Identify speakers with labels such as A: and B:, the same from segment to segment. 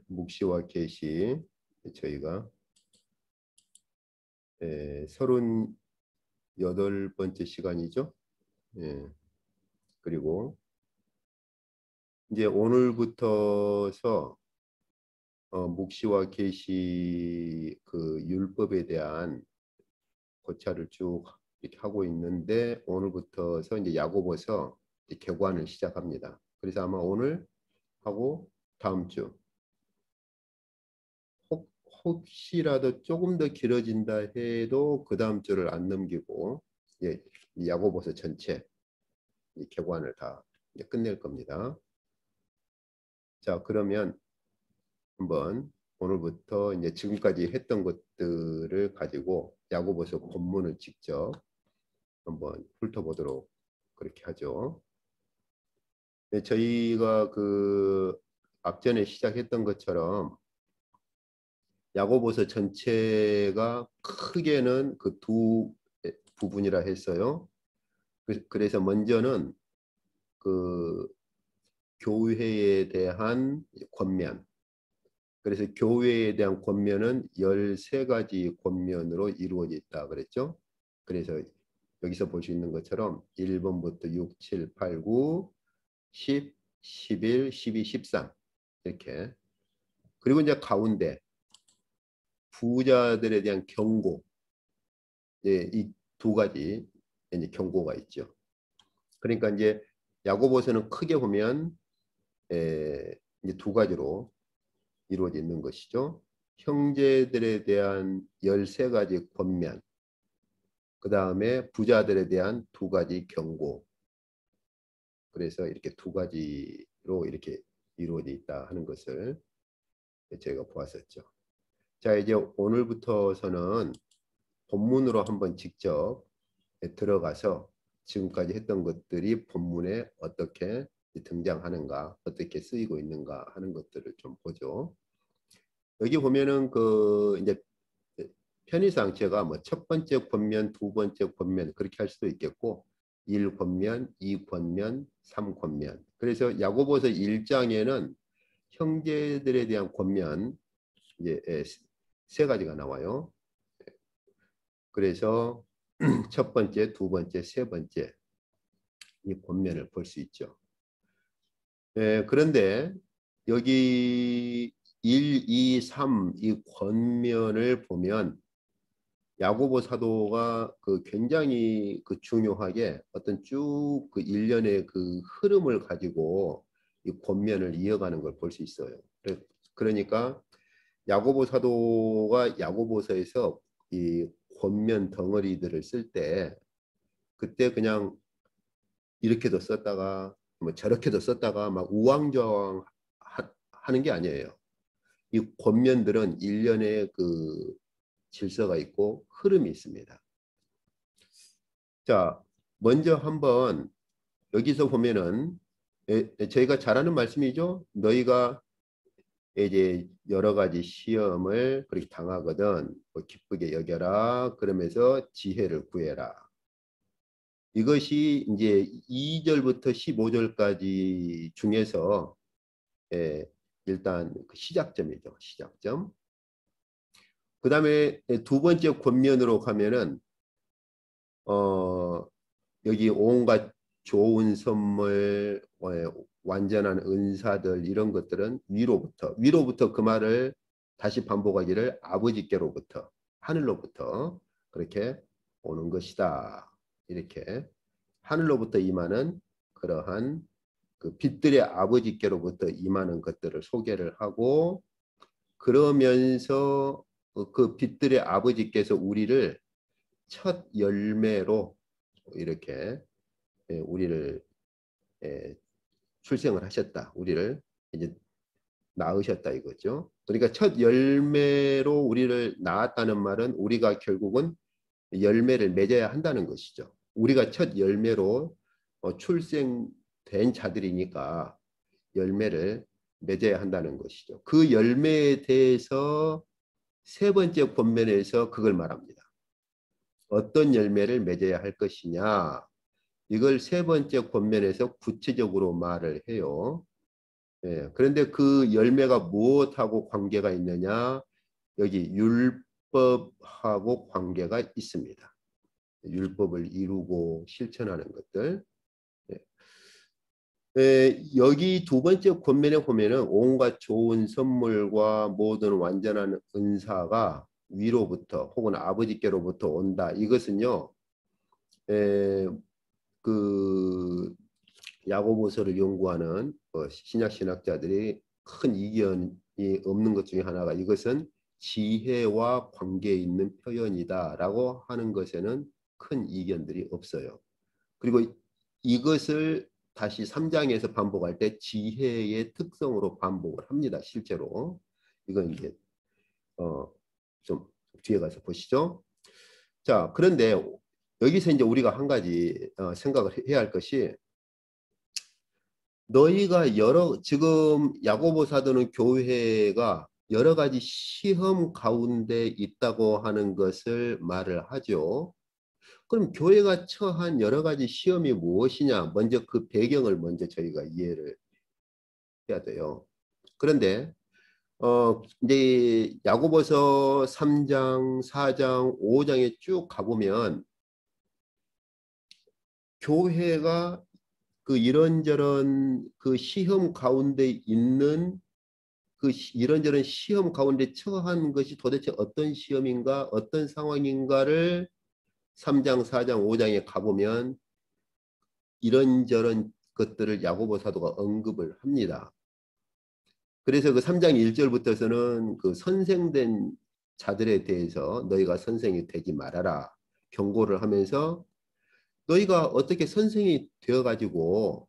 A: 묵시와 계시 저희가 38번째 시간이죠. 그리고 이제 오늘부터서 묵시와 계시 그 율법에 대한 고찰을 쭉 이렇게 하고 있는데, 오늘부터서 이제 야고보서 이제 개관을 시작합니다. 그래서 아마 오늘 하고 다음 주 혹시라도 조금 더 길어진다 해도 그 다음 주를 안 넘기고 이 야고보서 전체 이 개관을 다 이제 끝낼 겁니다. 자, 그러면 한번 오늘부터 이제 지금까지 했던 것들을 가지고 야고보서 본문을 직접 한번 훑어보도록 그렇게 하죠. 저희가 그 앞전에 시작했던 것처럼 야고보서 전체가 크게는 그 두 부분이라 했어요. 그래서 먼저는 그 교회에 대한 권면. 그래서 교회에 대한 권면은 13가지 권면으로 이루어져 있다 그랬죠. 그래서 여기서 볼 수 있는 것처럼 1번부터 6, 7, 8, 9, 10, 11, 12, 13 이렇게. 그리고 이제 가운데 부자들에 대한 경고, 이 두 가지 이제 경고가 있죠. 그러니까 이제 야고보서는 크게 보면 이제 두 가지로 이루어져 있는 것이죠. 형제들에 대한 13가지 권면, 그 다음에 부자들에 대한 두 가지 경고. 그래서 이렇게 두 가지로 이렇게 이루어져 있다 하는 것을 저희가 보았었죠. 자, 이제 오늘부터서는 본문으로 한번 직접 들어가서 지금까지 했던 것들이 본문에 어떻게 등장하는가, 어떻게 쓰이고 있는가 하는 것들을 좀 보죠. 여기 보면은 그 이제 편의상 제가 뭐 첫 번째 권면, 두 번째 권면 그렇게 할 수도 있겠고 1권면, 2권면, 3권면. 그래서 야고보서 1장에는 형제들에 대한 권면 이제 세 가지가 나와요. 그래서 첫 번째, 두 번째, 세 번째 이 권면을 볼 수 있죠. 그런데 여기 1, 2, 3 이 권면을 보면 야고보 사도가 그 굉장히 그 중요하게 어떤 쭉 그 일련의 그 흐름을 가지고 이 권면을 이어가는 걸 볼 수 있어요. 그러니까 야고보 사도가 야고보서에서 이 권면 덩어리들을 쓸 때 그때 그냥 이렇게도 썼다가 뭐 저렇게도 썼다가 막 우왕좌왕 하는 게 아니에요. 이 권면들은 일련의 그 질서가 있고 흐름이 있습니다. 자, 먼저 한번 여기서 보면은 저희가 잘 아는 말씀이죠. 너희가 이제 여러 가지 시험을 그렇게 당하거든 뭐 기쁘게 여겨라. 그러면서 지혜를 구해라. 이것이 이제 2절부터 15절까지 중에서 일단 그 시작점이죠. 시작점. 그 다음에 두 번째 권면으로 가면은 여기 온갖 좋은 선물, 완전한 은사들 이런 것들은 위로부터 그 말을 다시 반복하기를 아버지께로부터 하늘로부터 그렇게 오는 것이다. 이렇게 하늘로부터 임하는 그러한 그 빛들의 아버지께로부터 임하는 것들을 소개를 하고 그러면서 그 빛들의 아버지께서 우리를 첫 열매로 이렇게 우리를 출생을 하셨다. 우리를 이제 낳으셨다 이거죠. 그러니까 첫 열매로 우리를 낳았다는 말은 우리가 결국은 열매를 맺어야 한다는 것이죠. 우리가 첫 열매로 출생된 자들이니까 열매를 맺어야 한다는 것이죠. 그 열매에 대해서 세 번째 본면에서 그걸 말합니다. 어떤 열매를 맺어야 할 것이냐. 이걸 세 번째 권면에서 구체적으로 말을 해요. 예, 그런데 그 열매가 무엇하고 관계가 있느냐? 여기 율법하고 관계가 있습니다. 율법을 이루고 실천하는 것들. 예. 여기 두 번째 권면에 보면은 온갖 좋은 선물과 모든 완전한 은사가 위로부터 혹은 아버지께로부터 온다. 이것은요, 에, 그 야고보서를 연구하는 신약 신학자들이 큰 이견이 없는 것 중에 하나가 이것은 지혜와 관계 있는 표현이다라고 하는 것에는 큰 이견들이 없어요. 그리고 이것을 다시 3장에서 반복할 때 지혜의 특성으로 반복을 합니다. 실제로. 이건 이제 좀 뒤에 가서 보시죠. 자, 그런데 여기서 이제 우리가 한 가지 생각을 해야 할 것이 너희가 지금 야고보 사도는 교회가 여러 가지 시험 가운데 있다고 하는 것을 말을 하죠. 그럼 교회가 처한 여러 가지 시험이 무엇이냐? 먼저 그 배경을 먼저 저희가 이해를 해야 돼요. 그런데 이제 야고보서 3장, 4장, 5장에 쭉 가보면 교회가 그 이런저런 그 시험 가운데 있는 그 이런저런 시험 가운데 처한 것이 도대체 어떤 시험인가, 어떤 상황인가를 3장, 4장, 5장에 가보면 이런저런 것들을 야고보 사도가 언급을 합니다. 그래서 그 3장 1절부터서는 그 선생된 자들에 대해서 너희가 선생이 되지 말아라 경고를 하면서 너희가 어떻게 선생이 되어가지고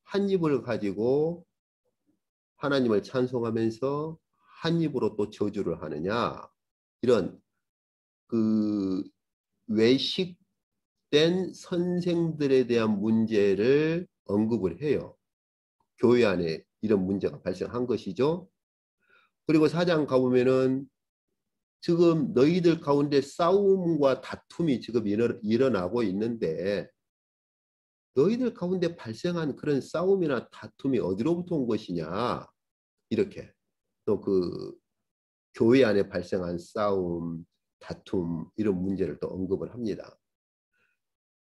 A: 한 입을 가지고 하나님을 찬송하면서 한 입으로 또 저주를 하느냐 이런 그 외식된 선생들에 대한 문제를 언급을 해요. 교회 안에 이런 문제가 발생한 것이죠. 그리고 4장 가보면은 지금 너희들 가운데 싸움과 다툼이 지금 일어나고 있는데 너희들 가운데 발생한 그런 싸움이나 다툼이 어디로부터 온 것이냐 이렇게 또 그 교회 안에 발생한 싸움, 다툼 이런 문제를 또 언급을 합니다.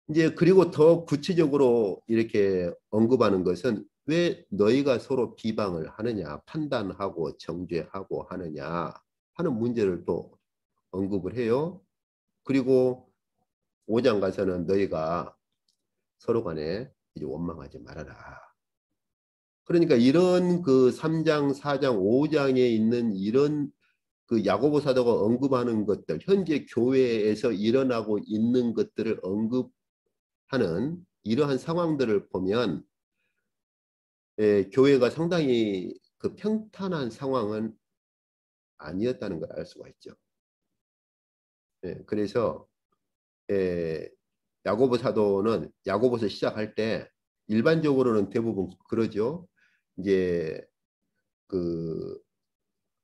A: 이제 그리고 더 구체적으로 이렇게 언급하는 것은 왜 너희가 서로 비방을 하느냐, 판단하고 정죄하고 하느냐 하는 문제를 또 언급을 해요. 그리고 5장 가서는 너희가 서로 간에 이제 원망하지 말아라. 그러니까 이런 그 3장, 4장, 5장에 있는 이런 그 야고보 사도가 언급하는 것들, 현재 교회에서 일어나고 있는 것들을 언급하는 이러한 상황들을 보면 교회가 상당히 그 평탄한 상황은 아니었다는 걸 알 수가 있죠. 그래서 야고보 사도는 야고보서 시작할 때 일반적으로는 대부분 그러죠. 이제 그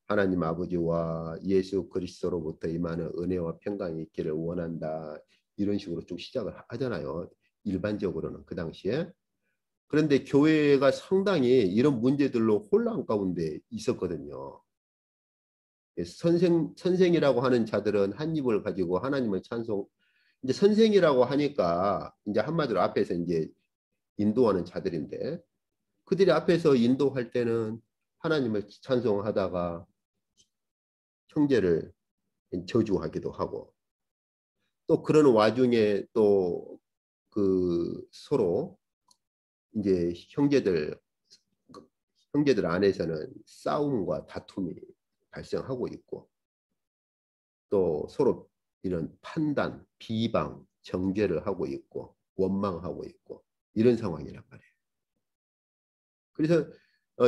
A: 하나님 아버지와 예수 그리스도로부터 임하는 은혜와 평강이 있기를 원한다. 이런 식으로 쭉 시작을 하잖아요. 일반적으로는 그 당시에. 그런데 교회가 상당히 이런 문제들로 혼란 가운데 있었거든요. 선생이라고 하는 자들은 한 입을 가지고 하나님을 찬송, 이제 선생이라고 하니까 이제 한마디로 앞에서 이제 인도하는 자들인데 그들이 앞에서 인도할 때는 하나님을 찬송하다가 형제를 저주하기도 하고 또 그런 와중에 또 그 서로 이제 형제들 안에서는 싸움과 다툼이 발생하고 있고 또 서로 이런 판단, 비방, 정죄를 하고 있고 원망하고 있고 이런 상황이란 말이에요. 그래서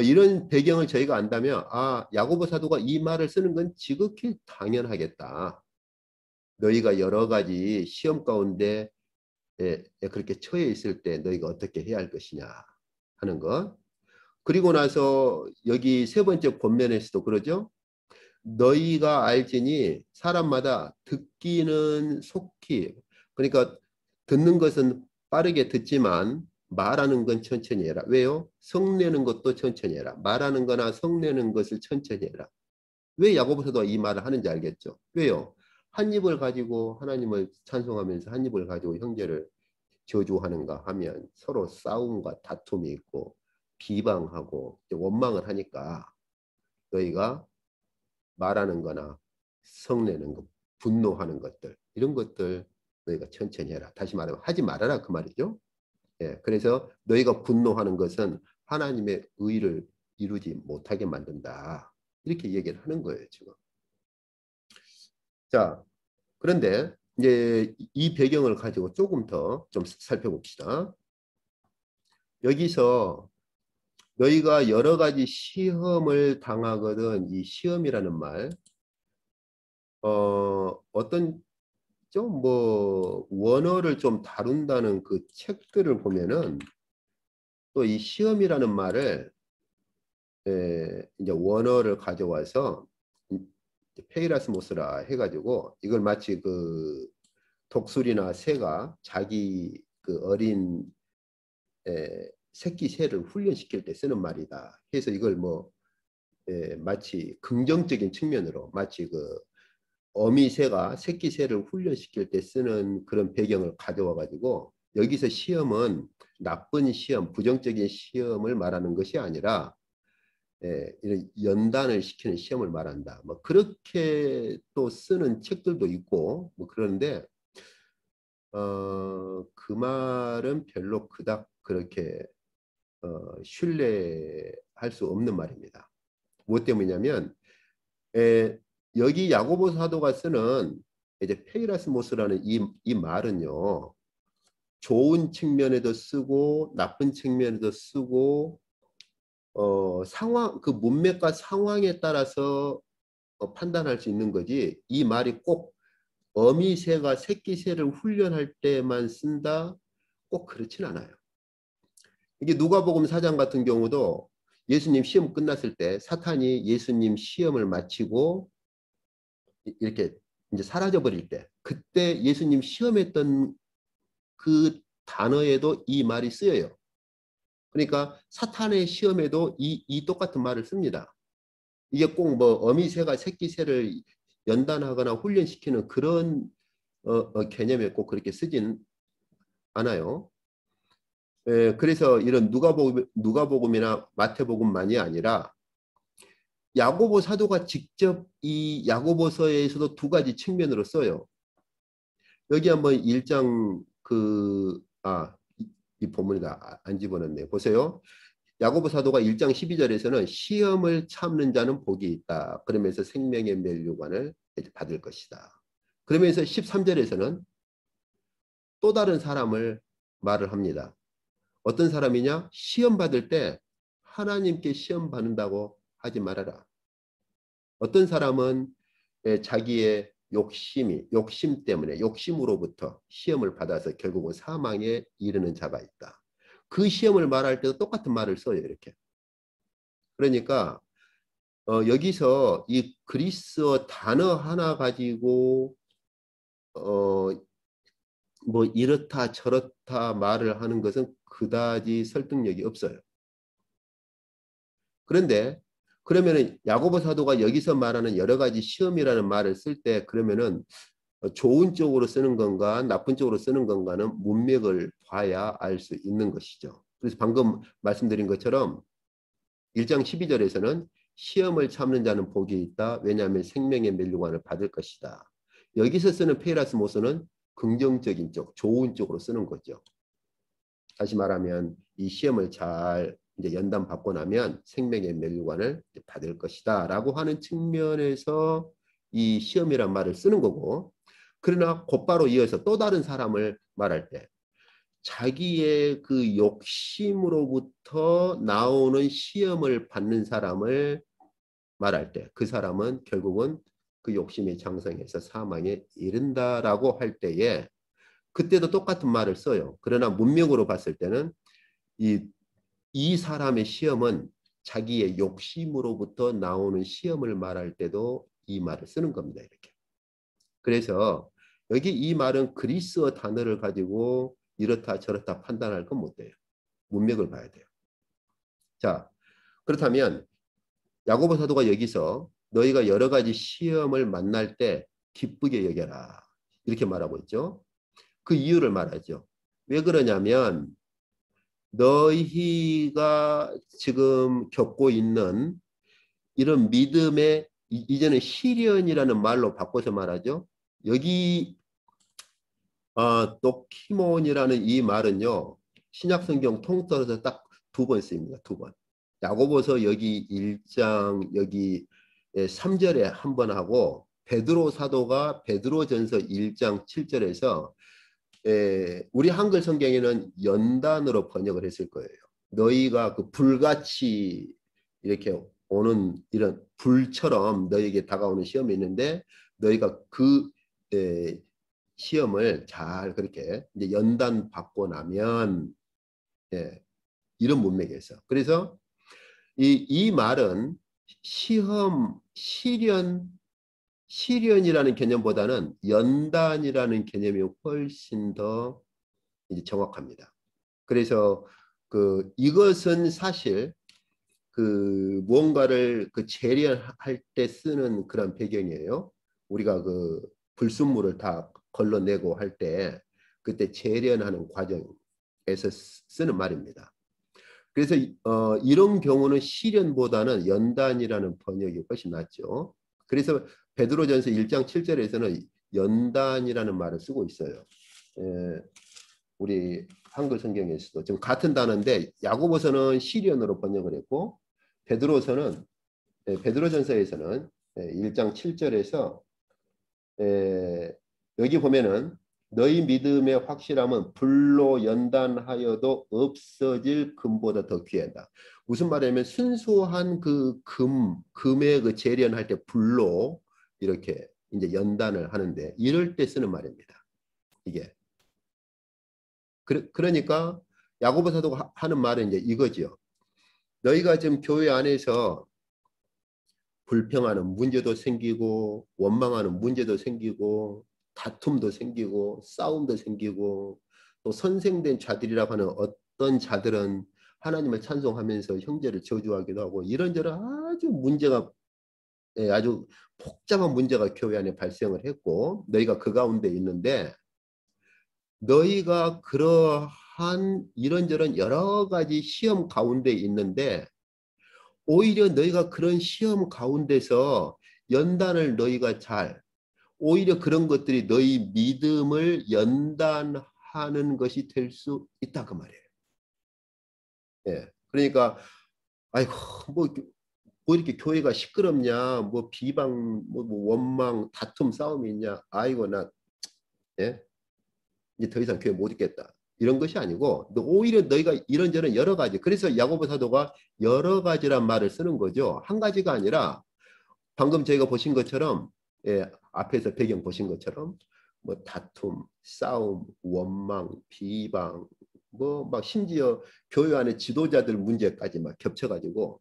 A: 이런 배경을 저희가 안다면 야고보 사도가 이 말을 쓰는 건 지극히 당연하겠다. 너희가 여러 가지 시험 가운데 그렇게 처해 있을 때 너희가 어떻게 해야 할 것이냐 하는 것. 그리고 나서 여기 세 번째 권면에서도 그러죠. 너희가 알지니 사람마다 듣기는 속히 그러니까 듣는 것은 빠르게 듣지만 말하는 건 천천히 해라. 왜요? 성내는 것도 천천히 해라. 말하는 거나 성내는 것을 천천히 해라. 왜 야고보서도 이 말을 하는지 알겠죠? 왜요? 한 입을 가지고 하나님을 찬송하면서 한 입을 가지고 형제를 저주하는가 하면 서로 싸움과 다툼이 있고 비방하고 원망을 하니까 너희가 말하는 거나 성내는 것, 분노하는 것들 이런 것들 너희가 천천히 해라. 다시 말하면 하지 말아라 그 말이죠. 예, 그래서 너희가 분노하는 것은 하나님의 의를 이루지 못하게 만든다. 이렇게 얘기를 하는 거예요, 지금. 자, 그런데 이제 이 배경을 가지고 조금 더 좀 살펴봅시다. 여기서 너희가 여러 가지 시험을 당하거든 이 시험이라는 말, 어떤 좀 뭐 원어를 좀 다룬다는 그 책들을 보면은 또 이 시험이라는 말을 이제 원어를 가져와서 페이라스모스라 해가지고 이걸 마치 그 독수리나 새가 자기 그 어린 새끼 새를 훈련시킬 때 쓰는 말이다. 해서 이걸 뭐 마치 긍정적인 측면으로 마치 그 어미 새가 새끼 새를 훈련시킬 때 쓰는 그런 배경을 가져와 가지고 여기서 시험은 나쁜 시험, 부정적인 시험을 말하는 것이 아니라 이런 연단을 시키는 시험을 말한다. 뭐 그렇게 또 쓰는 책들도 있고 뭐 그런데 그 말은 별로 그닥 그렇게 신뢰할 수 없는 말입니다. 무엇 때문이냐면 여기 야고보 사도가 쓰는 이제 페이라스모스라는 이 말은요. 좋은 측면에도 쓰고 나쁜 측면에도 쓰고 상황 그 문맥과 상황에 따라서 판단할 수 있는 거지 이 말이 꼭 어미새가 새끼새를 훈련할 때만 쓴다 꼭 그렇진 않아요. 이게 누가복음 4장 같은 경우도 예수님 시험 끝났을 때 사탄이 예수님 시험을 마치고 이렇게 이제 사라져 버릴 때 그때 예수님 시험했던 그 단어에도 이 말이 쓰여요. 그러니까 사탄의 시험에도 이 똑같은 말을 씁니다. 이게 꼭 뭐 어미새가 새끼새를 연단하거나 훈련시키는 그런 개념에 꼭 그렇게 쓰진 않아요. 그래서 이런 누가복음이나 마태복음만이 아니라 야고보 사도가 직접 이 야고보서에서도 두 가지 측면으로 써요. 여기 한번 1장 이 본문이다. 안 집어넣네. 보세요. 야고보 사도가 1장 12절에서는 시험을 참는 자는 복이 있다. 그러면서 생명의 멸류관을 받을 것이다. 그러면서 13절에서는 또 다른 사람을 말을 합니다. 어떤 사람이냐? 시험 받을 때 하나님께 시험 받는다고 하지 말아라. 어떤 사람은 자기의 욕심 때문에 욕심으로부터 시험을 받아서 결국은 사망에 이르는 자가 있다. 그 시험을 말할 때도 똑같은 말을 써요. 이렇게. 그러니까 여기서 이 그리스어 단어 하나 가지고 뭐 이렇다 저렇다 말을 하는 것은 그다지 설득력이 없어요. 그런데 그러면은 야고보 사도가 여기서 말하는 여러 가지 시험이라는 말을 쓸 때 그러면은 좋은 쪽으로 쓰는 건가 나쁜 쪽으로 쓰는 건가는 문맥을 봐야 알 수 있는 것이죠. 그래서 방금 말씀드린 것처럼 1장 12절에서는 시험을 참는 자는 복이 있다. 왜냐하면 생명의 멸류관을 받을 것이다. 여기서 쓰는 페이라스모스는 긍정적인 쪽, 좋은 쪽으로 쓰는 거죠. 다시 말하면 이 시험을 잘 이제 연단 받고 나면 생명의 멸류관을 받을 것이다 라고 하는 측면에서 이 시험이란 말을 쓰는 거고 그러나 곧바로 이어서 또 다른 사람을 말할 때 자기의 그 욕심으로부터 나오는 시험을 받는 사람을 말할 때 그 사람은 결국은 그 욕심이 장성해서 사망에 이른다라고 할 때에 그때도 똑같은 말을 써요. 그러나 문맥으로 봤을 때는 이 사람의 시험은 자기의 욕심으로부터 나오는 시험을 말할 때도 이 말을 쓰는 겁니다. 이렇게. 그래서 여기 이 말은 그리스어 단어를 가지고 이렇다 저렇다 판단할 건 못 돼요. 문맥을 봐야 돼요. 자, 그렇다면 야고보 사도가 여기서 너희가 여러 가지 시험을 만날 때 기쁘게 여겨라. 이렇게 말하고 있죠. 그 이유를 말하죠. 왜 그러냐면 너희가 지금 겪고 있는 이런 믿음의 이제는 시련이라는 말로 바꿔서 말하죠. 여기 도키몬이라는 이 말은요. 신약성경 통틀어서 딱 두 번 쓰입니다. 두 번. 야고보서 여기 1장 여기 3절에 한 번 하고 베드로 사도가 베드로전서 1장 7절에서 우리 한글 성경에는 연단으로 번역을 했을 거예요. 너희가 그 불같이 이렇게 오는 이런 불처럼 너희에게 다가오는 시험이 있는데 너희가 그 시험을 잘 그렇게 이제 연단 받고 나면 이런 문맥에서 그래서 이 말은 시험, 시련이라는 개념보다는 연단이라는 개념이 훨씬 더 이제 정확합니다. 그래서 이것은 사실 무언가를 재련할 때 쓰는 그런 배경이에요. 우리가 불순물을 다 걸러내고 할 때 그때 재련하는 과정에서 쓰는 말입니다. 그래서 이런 경우는 시련보다는 연단이라는 번역이 훨씬 낫죠. 그래서 베드로전서 1장 7절에서는 연단이라는 말을 쓰고 있어요. 우리 한글 성경에서도 지금 같은 단어인데 야고보서는 시련으로 번역을 했고 베드로전서에서는 1장 7절에서 여기 보면은 너희 믿음의 확실함은 불로 연단하여도 없어질 금보다 더 귀하다. 무슨 말이냐면 순수한 금의 재련할 때 불로 이렇게 이제 연단을 하는데 이럴 때 쓰는 말입니다. 이게. 그러니까 야고보 사도가 하는 말은 이제 이거죠. 너희가 지금 교회 안에서 불평하는 문제도 생기고 원망하는 문제도 생기고 다툼도 생기고 싸움도 생기고 또 선생된 자들이라고 하는 어떤 자들은 하나님을 찬송하면서 형제를 저주하기도 하고 이런저런 아주 문제가 아주 복잡한 문제가 교회 안에 발생을 했고 너희가 그 가운데 있는데 너희가 그러한 이런저런 여러 가지 시험 가운데 있는데 오히려 너희가 그런 시험 가운데서 연단을 너희가 오히려 그런 것들이 너희 믿음을 연단하는 것이 될 수 있다 그 말이에요. 예. 그러니까 아이고 뭐 이렇게 교회가 시끄럽냐 뭐 비방 뭐 원망 다툼 싸움이 있냐 아이고 나 이제 더 이상 교회 못 있겠다. 이런 것이 아니고 오히려 너희가 이런저런 여러 가지 그래서 야고보 사도가 여러 가지란 말을 쓰는 거죠. 한 가지가 아니라 방금 저희가 보신 것처럼 앞에서 배경 보신 것처럼 뭐 다툼, 싸움, 원망, 비방 뭐 막 심지어 교회 안에 지도자들 문제까지 막 겹쳐가지고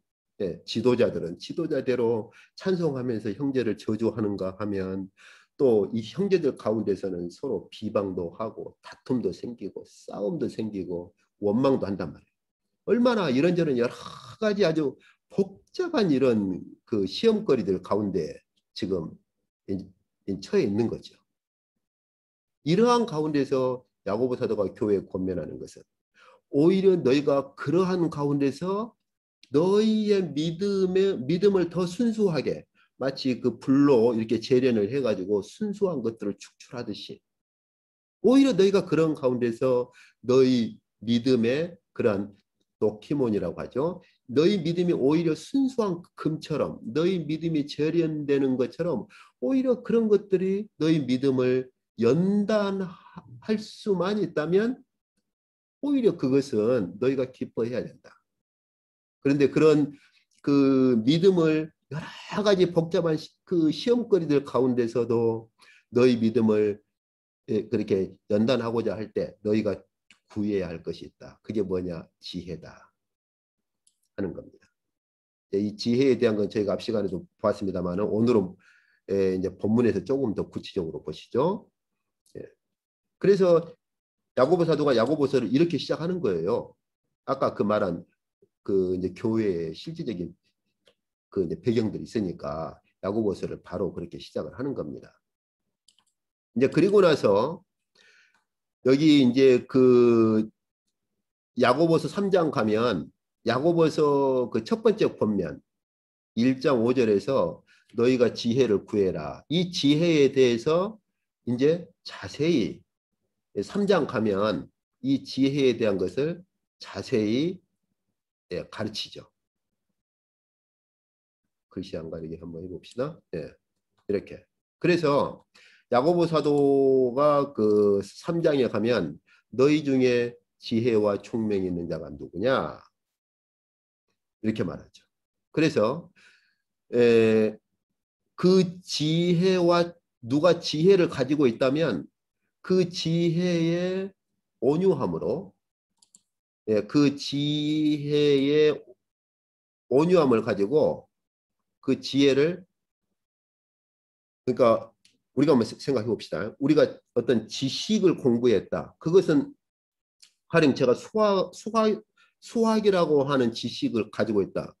A: 지도자들은 지도자대로 찬송하면서 형제를 저주하는가 하면 또 이 형제들 가운데서는 서로 비방도 하고 다툼도 생기고 싸움도 생기고 원망도 한단 말이에요. 얼마나 이런저런 여러 가지 아주 복잡한 이런 시험거리들 가운데 지금 처해 있는 거죠. 이러한 가운데서 야고보 사도가 교회에 권면하는 것은 오히려 너희가 그러한 가운데서 너희의 믿음을 더 순수하게 마치 불로 이렇게 재련을 해가지고 순수한 것들을 축출하듯이 오히려 너희가 그런 가운데서 너희 믿음의 그러한 도키몬이라고 하죠. 너희 믿음이 오히려 순수한 금처럼 너희 믿음이 재련되는 것처럼 오히려 그런 것들이 너희 믿음을 연단할 수만 있다면 오히려 그것은 너희가 기뻐해야 된다. 그런데 그런 믿음을 여러 가지 복잡한 시험거리들 가운데서도 너희 믿음을 그렇게 연단하고자 할 때 너희가 구해야 할 것이 있다. 그게 뭐냐? 지혜다 하는 겁니다. 이 지혜에 대한 건 저희가 앞 시간에도 보았습니다만 오늘은 이제 본문에서 조금 더 구체적으로 보시죠. 그래서 야고보 사도가 야고보서를 이렇게 시작하는 거예요. 아까 그 말한 그 이제 교회의 실질적인 그 이제 배경들이 있으니까 야고보서를 바로 그렇게 시작을 하는 겁니다. 이제 그리고 나서 여기 이제 그 야고보서 3장 가면 야고보서 그 첫 번째 권면 1장 5절에서 너희가 지혜를 구해라. 이 지혜에 대해서 이제 자세히 3장 가면 이 지혜에 대한 것을 자세히 가르치죠. 글씨 안 가리게 한번 해봅시다. 예, 이렇게. 그래서 야고보 사도가 그 3장에 가면 너희 중에 지혜와 총명이 있는 자가 누구냐? 이렇게 말하죠. 그래서 그 지혜와 누가 지혜를 가지고 있다면 그 지혜의 온유함으로 그 지혜의 온유함을 가지고 그 지혜를 그러니까 우리가 한번 생각해 봅시다. 우리가 어떤 지식을 공부했다. 그것은 가령 제가 수학이라고 하는 지식을 가지고 있다.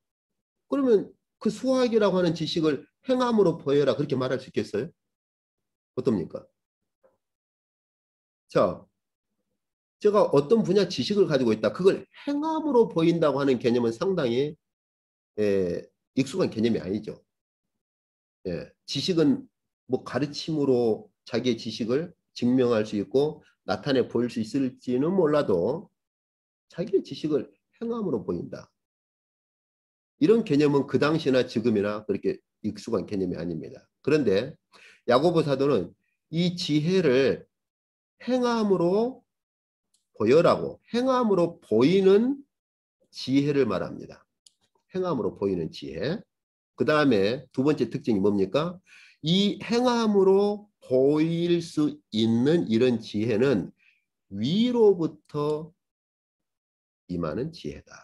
A: 그러면 그 수학이라고 하는 지식을 행함으로 보여라. 그렇게 말할 수 있겠어요? 어떻습니까? 자, 제가 어떤 분야 지식을 가지고 있다. 그걸 행함으로 보인다고 하는 개념은 상당히 익숙한 개념이 아니죠. 지식은 뭐 가르침으로 자기의 지식을 증명할 수 있고 나타내 보일 수 있을지는 몰라도 자기의 지식을 행함으로 보인다. 이런 개념은 그 당시나 지금이나 그렇게 익숙한 개념이 아닙니다. 그런데 야고보 사도는 이 지혜를 행함으로 보여라고 행함으로 보이는 지혜를 말합니다. 행함으로 보이는 지혜. 그 다음에 두 번째 특징이 뭡니까? 이 행함으로 보일 수 있는 이런 지혜는 위로부터 임하는 지혜다.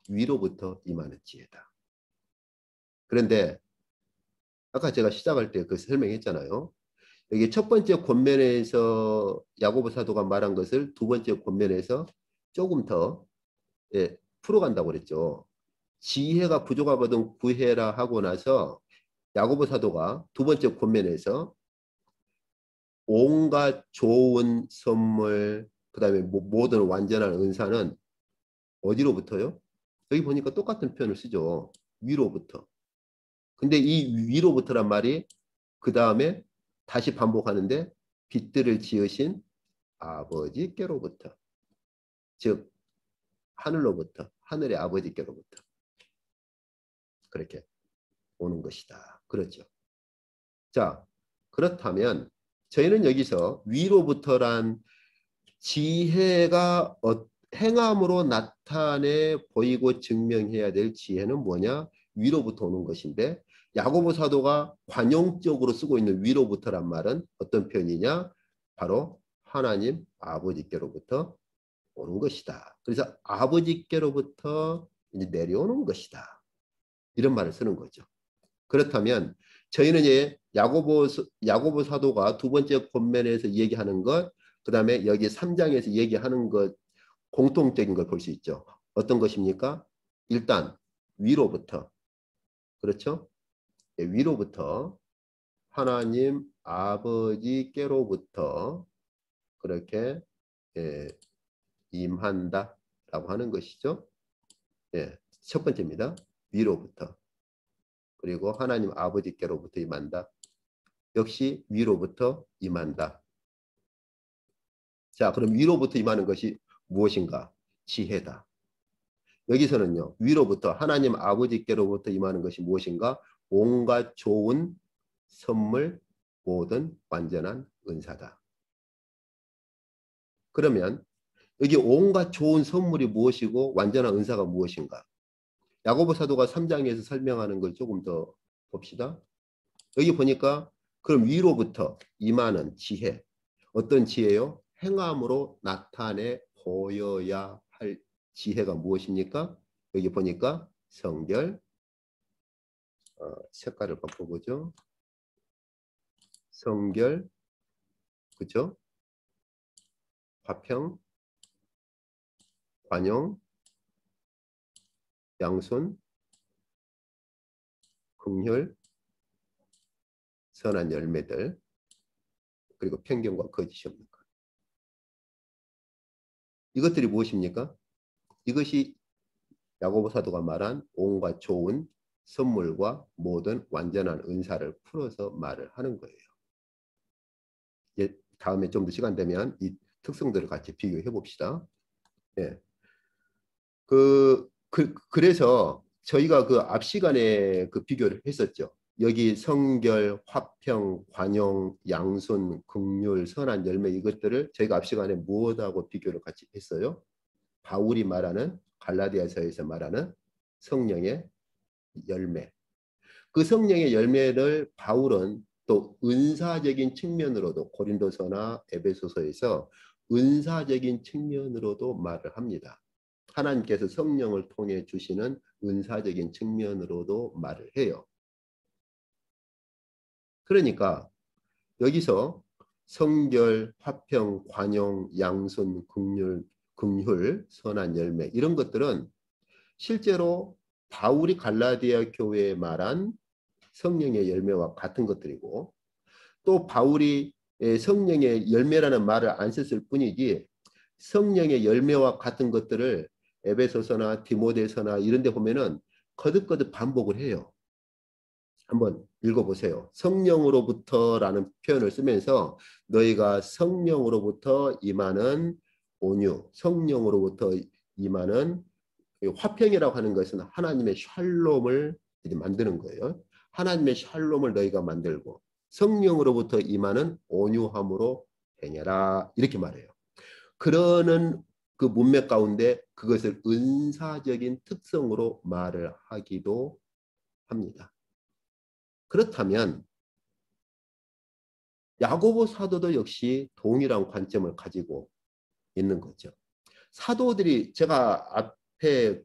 A: 위로부터 임하는 지혜다. 그런데 아까 제가 시작할 때 그 설명했잖아요. 여기 첫 번째 권면에서 야고보 사도가 말한 것을 두 번째 권면에서 조금 더 풀어간다고 그랬죠. 지혜가 부족하거든 구해라 하고 나서 야고보 사도가 두 번째 권면에서 온갖 좋은 선물 그다음에 모든 완전한 은사는 어디로부터요? 여기 보니까 똑같은 표현을 쓰죠. 위로부터. 근데 이 위로부터란 말이 그 다음에 다시 반복하는데 빛들을 지으신 아버지께로부터 즉 하늘로부터 하늘의 아버지께로부터 그렇게 오는 것이다. 그렇죠. 자, 그렇다면 저희는 여기서 위로부터란 지혜가 행함으로 나타내 보이고 증명해야 될 지혜는 뭐냐? 위로부터 오는 것인데 야고보 사도가 관용적으로 쓰고 있는 위로부터란 말은 어떤 표현이냐? 바로 하나님 아버지께로부터 오는 것이다. 그래서 아버지께로부터 이제 내려오는 것이다. 이런 말을 쓰는 거죠. 그렇다면 저희는 이제 야고보 사도가 두 번째 권면에서 얘기하는 것, 그 다음에 여기 3장에서 얘기하는 것 공통적인 걸 볼 수 있죠. 어떤 것입니까? 일단 위로부터 그렇죠? 위로부터 하나님 아버지께로부터 그렇게 임한다라고 하는 것이죠. 첫 번째입니다. 위로부터. 그리고 하나님 아버지께로부터 임한다. 역시 위로부터 임한다. 자, 그럼 위로부터 임하는 것이 무엇인가? 지혜다. 여기서는요. 위로부터 하나님 아버지께로부터 임하는 것이 무엇인가? 온갖 좋은 선물, 모든 완전한 은사다. 그러면 여기 온갖 좋은 선물이 무엇이고 완전한 은사가 무엇인가? 야고보 사도가 3장에서 설명하는 걸 조금 더 봅시다. 여기 보니까 그럼 위로부터 임하는 지혜. 어떤 지혜요? 행함으로 나타내 보여야 할 지혜가 무엇입니까? 여기 보니까 성결, 색깔을 바꿔보죠. 성결, 그죠? 화평, 관용, 양손, 긍휼, 선한 열매들, 그리고 편견과 거짓이 없는 것. 이것들이 무엇입니까? 이것이 야고보 사도가 말한 온갖 좋은 선물과 모든 완전한 은사를 풀어서 말을 하는 거예요. 다음에 좀 더 시간 되면 이 특성들을 같이 비교해 봅시다. 예. 그래서 저희가 그 앞 시간에 그 비교를 했었죠. 여기 성결, 화평, 관용, 양손, 긍휼, 선한 열매 이것들을 저희가 앞 시간에 무엇하고 비교를 같이 했어요? 바울이 말하는 갈라디아서에서 말하는 성령의 열매. 그 성령의 열매를 바울은 또 은사적인 측면으로도 고린도서나 에베소서에서 은사적인 측면으로도 말을 합니다. 하나님께서 성령을 통해 주시는 은사적인 측면으로도 말을 해요. 그러니까 여기서 성결, 화평, 관용, 양손, 긍휼, 선한 열매 이런 것들은 실제로 바울이 갈라디아 교회에 말한 성령의 열매와 같은 것들이고 또 바울이 성령의 열매라는 말을 안 썼을 뿐이지 성령의 열매와 같은 것들을 에베소서나 디모데서나 이런 데 보면은 거듭거듭 반복을 해요. 한번 읽어보세요. 성령으로부터라는 표현을 쓰면서 너희가 성령으로부터 임하는 온유, 성령으로부터 임하는 화평이라고 하는 것은 하나님의 샬롬을 만드는 거예요. 하나님의 샬롬을 너희가 만들고 성령으로부터 임하는 온유함으로 행해라 이렇게 말해요. 그러는 그 문맥 가운데 그것을 은사적인 특성으로 말을 하기도 합니다. 그렇다면 야고보 사도도 역시 동일한 관점을 가지고 있는 거죠. 사도들이 제가 앞에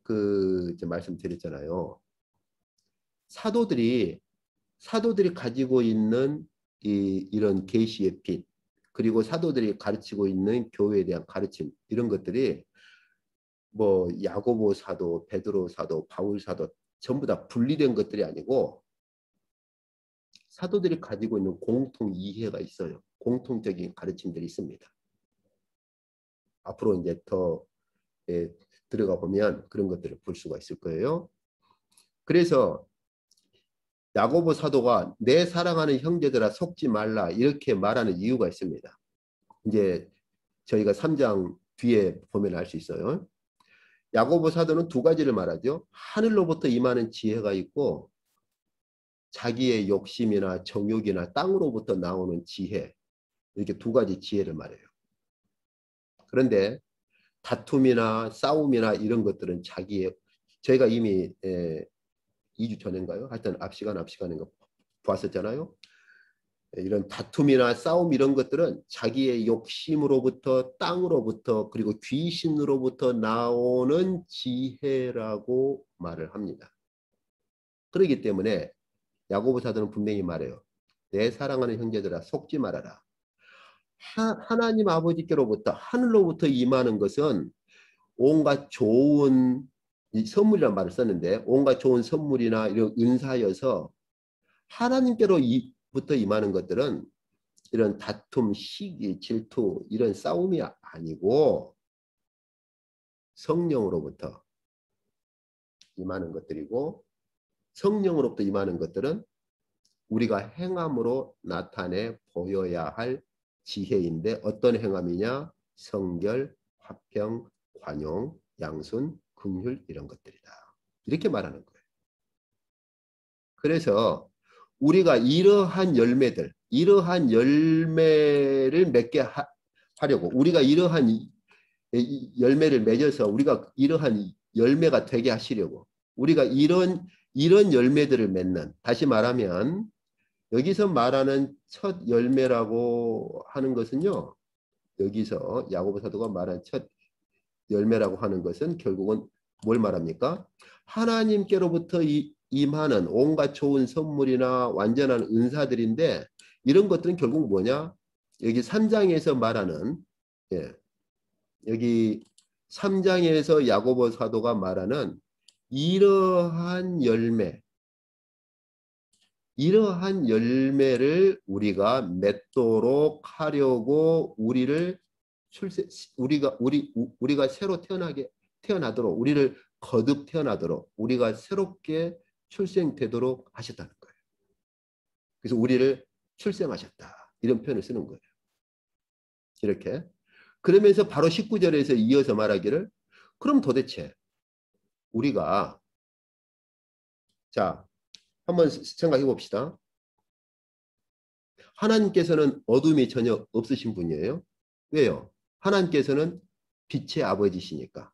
A: 말씀드렸잖아요. 사도들이 가지고 있는 이런 계시의 빛 그리고 사도들이 가르치고 있는 교회에 대한 가르침 이런 것들이 뭐 야고보 사도, 베드로 사도, 바울 사도 전부 다 분리된 것들이 아니고 사도들이 가지고 있는 공통 이해가 있어요. 공통적인 가르침들이 있습니다. 앞으로 이제 더 들어가 보면 그런 것들을 볼 수가 있을 거예요. 그래서 야고보 사도가 내 사랑하는 형제들아 속지 말라 이렇게 말하는 이유가 있습니다. 이제 저희가 3장 뒤에 보면 알 수 있어요. 야고보 사도는 두 가지를 말하죠. 하늘로부터 임하는 지혜가 있고 자기의 욕심이나 정욕이나 땅으로부터 나오는 지혜 이렇게 두 가지 지혜를 말해요. 그런데 다툼이나 싸움이나 이런 것들은 저희가 이미 2주 전인가요? 하여튼 앞 시간인가 봤었잖아요. 이런 다툼이나 싸움 이런 것들은 자기의 욕심으로부터 땅으로부터 그리고 귀신으로부터 나오는 지혜라고 말을 합니다. 그렇기 때문에 야고보 사도는 분명히 말해요. 내 사랑하는 형제들아 속지 말아라. 하나님 아버지께로부터 하늘로부터 임하는 것은 온갖 좋은 선물이라는 말을 썼는데 온갖 좋은 선물이나 이런 은사여서 하나님께로부터 임하는 것들은 이런 다툼, 시기, 질투 이런 싸움이 아니고 성령으로부터 임하는 것들이고 성령으로부터 임하는 것들은 우리가 행함으로 나타내 보여야 할 지혜인데 어떤 행함이냐? 성결, 화평, 관용, 양순, 긍휼 이런 것들이다. 이렇게 말하는 거예요. 그래서 우리가 이러한 열매를 맺게 하려고 우리가 이러한 열매를 맺어서 우리가 이러한 열매가 되게 하시려고 우리가 이런 열매들을 맺는 다시 말하면 여기서 말하는 첫 열매라고 하는 것은요. 여기서 야고보 사도가 말한 첫 열매라고 하는 것은 결국은 뭘 말합니까? 하나님께로부터 임하는 온갖 좋은 선물이나 완전한 은사들인데 이런 것들은 결국 뭐냐? 여기 3장에서 말하는 여기 3장에서 야고보 사도가 말하는 이러한 열매를 우리가 맺도록 하려고 우리가 새로 태어나도록, 우리를 거듭 태어나도록, 우리가 새롭게 출생되도록 하셨다는 거예요. 그래서 우리를 출생하셨다, 이런 표현을 쓰는 거예요. 이렇게. 그러면서 바로 19절에서 이어서 말하기를, 그럼 도대체 우리가, 자, 한번 생각해 봅시다. 하나님께서는 어둠이 전혀 없으신 분이에요. 왜요? 하나님께서는 빛의 아버지시니까.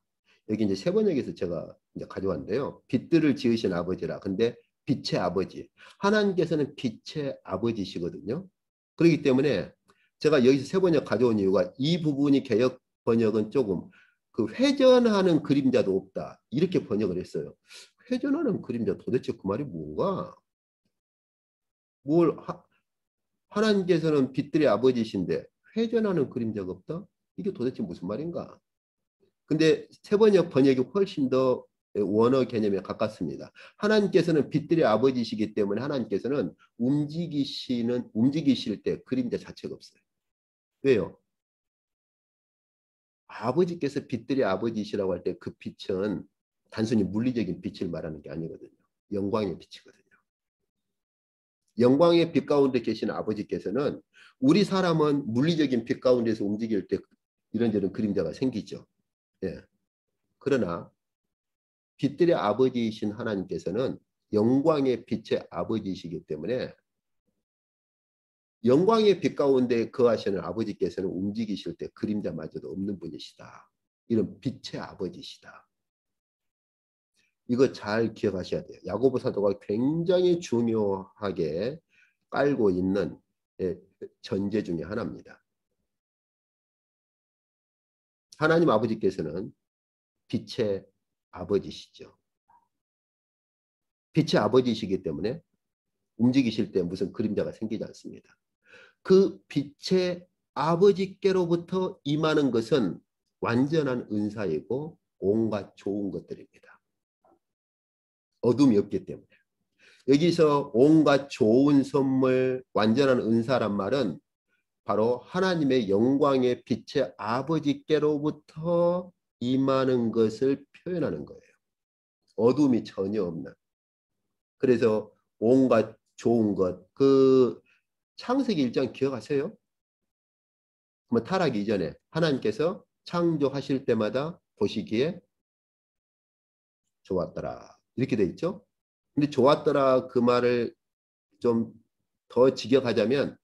A: 여기 이제 세번역에서 제가 이제 가져왔는데요. 빛들을 지으신 아버지라. 근데 빛의 아버지. 하나님께서는 빛의 아버지시거든요. 그렇기 때문에 제가 여기서 세번역 가져온 이유가, 이 부분이 개역 번역은 조금 그 회전하는 그림자도 없다, 이렇게 번역을 했어요. 회전하는 그림자, 도대체 그 말이 뭔가? 하나님께서는 빛들의 아버지신데 회전하는 그림자가 없다? 이게 도대체 무슨 말인가? 근데 세번역 번역이 훨씬 더 원어 개념에 가깝습니다. 하나님께서는 빛들의 아버지시기 때문에 하나님께서는 움직이실 때 그림자 자체가 없어요. 왜요? 아버지께서 빛들의 아버지시라고 할 때 그 빛은 단순히 물리적인 빛을 말하는 게 아니거든요. 영광의 빛이거든요. 영광의 빛 가운데 계신 아버지께서는, 우리 사람은 물리적인 빛 가운데서 움직일 때 이런저런 그림자가 생기죠. 예. 그러나 빛들의 아버지이신 하나님께서는 영광의 빛의 아버지이시기 때문에 영광의 빛 가운데 거하시는 아버지께서는 움직이실 때 그림자마저도 없는 분이시다. 이런 빛의 아버지시다. 이거 잘 기억하셔야 돼요. 야고보 사도가 굉장히 중요하게 깔고 있는 전제 중에 하나입니다. 하나님 아버지께서는 빛의 아버지시죠. 빛의 아버지시기 때문에 움직이실 때 무슨 그림자가 생기지 않습니다. 그 빛의 아버지께로부터 임하는 것은 완전한 은사이고 온갖 좋은 것들입니다. 어둠이 없기 때문에. 여기서 온갖 좋은 선물, 완전한 은사란 말은 바로 하나님의 영광의 빛의 아버지께로부터 임하는 것을 표현하는 거예요. 어둠이 전혀 없는. 그래서 온갖 좋은 것, 그 창세기 1장 기억하세요? 그러면 타락 이전에 하나님께서 창조하실 때마다 보시기에 좋았더라, 이렇게 돼 있죠. 근데 좋았더라 그 말을 좀 더 직역하자면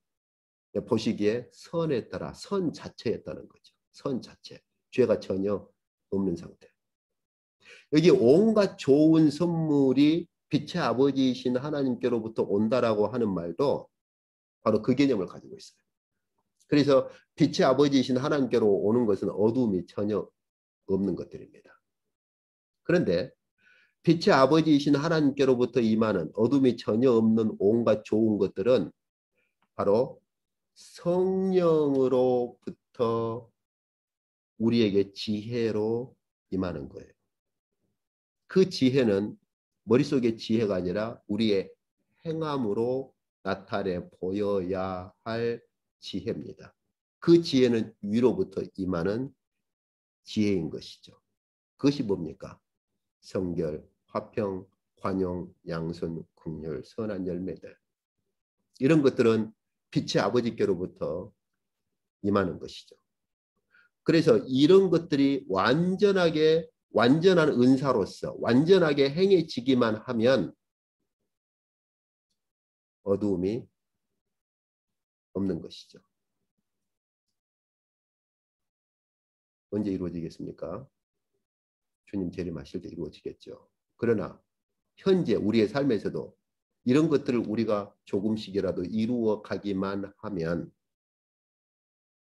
A: 보시기에 선했더라, 선 자체였다는 거죠. 선 자체, 죄가 전혀 없는 상태. 여기 온갖 좋은 선물이 빛의 아버지이신 하나님께로부터 온다라고 하는 말도 바로 그 개념을 가지고 있어요. 그래서 빛의 아버지이신 하나님께로 오는 것은 어둠이 전혀 없는 것들입니다. 그런데 빛의 아버지이신 하나님께로부터 임하는 어둠이 전혀 없는 온갖 좋은 것들은 바로 성령으로부터 우리에게 지혜로 임하는 거예요. 그 지혜는 머릿속의 지혜가 아니라 우리의 행함으로 나타내 보여야 할 지혜입니다. 그 지혜는 위로부터 임하는 지혜인 것이죠. 그것이 뭡니까? 성결, 화평, 관용, 양선, 긍휼, 선한 열매들. 이런 것들은 빛의 아버지께로부터 임하는 것이죠. 그래서 이런 것들이 완전한 은사로서 완전하게 행해지기만 하면 어두움이 없는 것이죠. 언제 이루어지겠습니까? 주님 재림하실 때 이루어지겠죠. 그러나 현재 우리의 삶에서도 이런 것들을 우리가 조금씩이라도 이루어 가기만 하면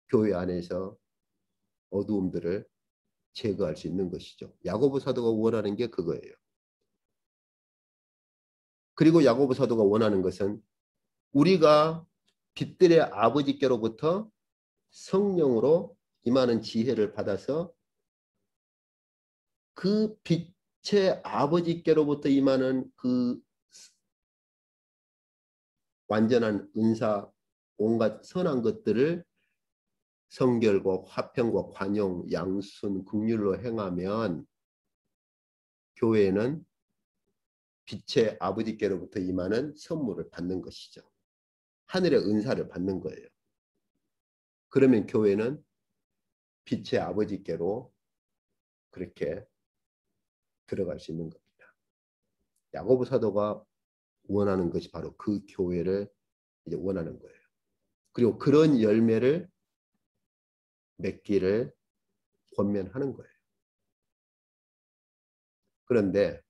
A: 교회 안에서 어두움들을 제거할 수 있는 것이죠. 야고보 사도가 원하는 게 그거예요. 그리고 야고보 사도가 원하는 것은 우리가 빛들의 아버지께로부터 성령으로 임하는 지혜를 받아서 그 빛 빛의 아버지께로부터 임하는 그 완전한 은사, 온갖 선한 것들을 성결과 화평과 관용, 양순, 긍휼로 행하면 교회는 빛의 아버지께로부터 임하는 선물을 받는 것이죠. 하늘의 은사를 받는 거예요. 그러면 교회는 빛의 아버지께로 그렇게 들어갈 수 있는 겁니다. 야고보 사도가 원하는 것이 바로 그 교회를 이제 원하는 거예요. 그리고 그런 열매를 맺기를 권면하는 거예요. 그런데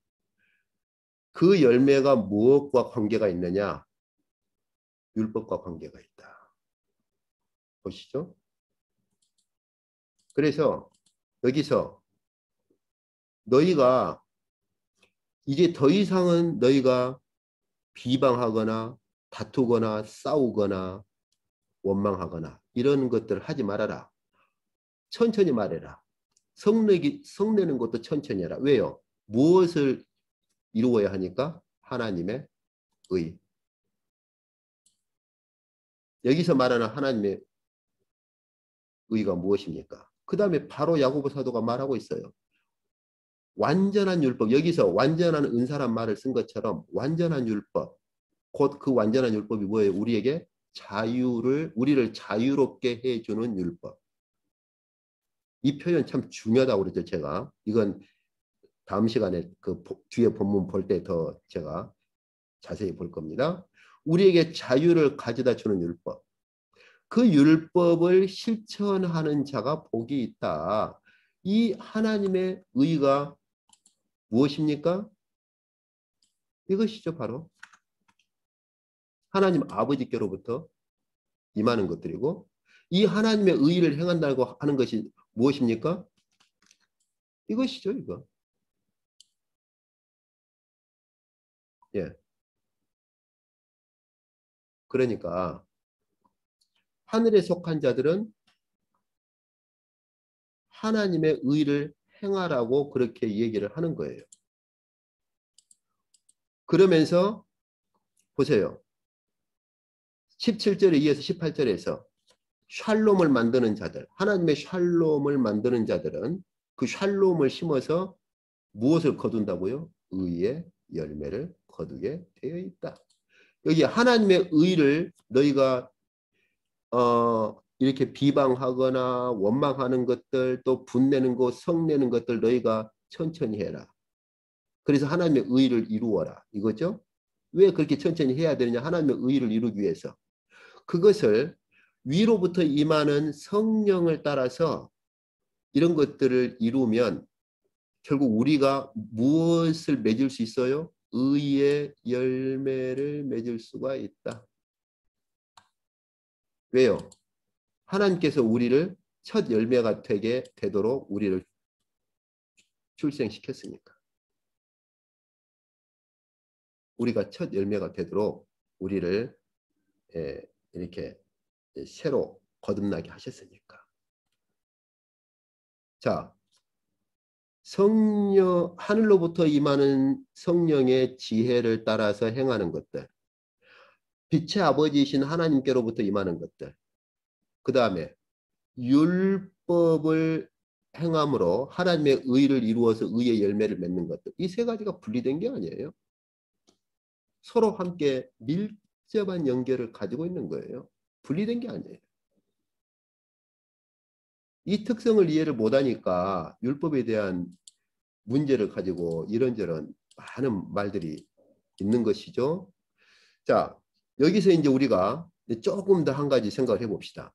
A: 그 열매가 무엇과 관계가 있느냐? 율법과 관계가 있다. 보시죠. 그래서 여기서 너희가 이제 더 이상은 너희가 비방하거나 다투거나 싸우거나 원망하거나 이런 것들을 하지 말아라. 천천히 말해라. 성내는 것도 천천히 해라. 왜요? 무엇을 이루어야 하니까? 하나님의 의. 여기서 말하는 하나님의 의가 무엇입니까? 그 다음에 바로 야고보 사도가 말하고 있어요. 완전한 율법. 여기서 완전한 은사란 말을 쓴 것처럼 완전한 율법. 곧 그 완전한 율법이 뭐예요? 우리에게 우리를 자유롭게 해주는 율법. 이 표현 참 중요하다고 그랬죠, 제가. 이건 다음 시간에 그 뒤에 본문 볼 때 더 제가 자세히 볼 겁니다. 우리에게 자유를 가져다 주는 율법. 그 율법을 실천하는 자가 복이 있다. 이 하나님의 의가 무엇입니까? 이것이죠, 바로. 하나님 아버지께로부터 임하는 것들이고, 이 하나님의 의를 행한다고 하는 것이 무엇입니까? 이것이죠, 이거. 예. 그러니까 하늘에 속한 자들은 하나님의 의를 행하라고 그렇게 얘기를 하는 거예요. 그러면서 보세요. 17절에 이어서 18절에서 샬롬을 만드는 자들, 하나님의 샬롬을 만드는 자들은 그 샬롬을 심어서 무엇을 거둔다고요? 의의 열매를 거두게 되어 있다. 여기 하나님의 의를 너희가 이렇게 비방하거나 원망하는 것들, 또 분내는 것, 성내는 것들 너희가 천천히 해라. 그래서 하나님의 의를 이루어라. 이거죠? 왜 그렇게 천천히 해야 되느냐? 하나님의 의를 이루기 위해서. 그것을 위로부터 임하는 성령을 따라서 이런 것들을 이루면 결국 우리가 무엇을 맺을 수 있어요? 의의 열매를 맺을 수가 있다. 왜요? 하나님께서 우리를 첫 열매가 되도록 우리를 출생시켰으니까. 우리가 첫 열매가 되도록 우리를 이렇게 새로 거듭나게 하셨으니까. 자, 하늘로부터 임하는 성령의 지혜를 따라서 행하는 것들, 빛의 아버지이신 하나님께로부터 임하는 것들, 그 다음에 율법을 행함으로 하나님의 의를 이루어서 의의 열매를 맺는 것들, 이 세 가지가 분리된 게 아니에요. 서로 함께 밀접한 연결을 가지고 있는 거예요. 분리된 게 아니에요. 이 특성을 이해를 못하니까 율법에 대한 문제를 가지고 이런저런 많은 말들이 있는 것이죠. 자, 여기서 이제 우리가 조금 더 한 가지 생각을 해봅시다.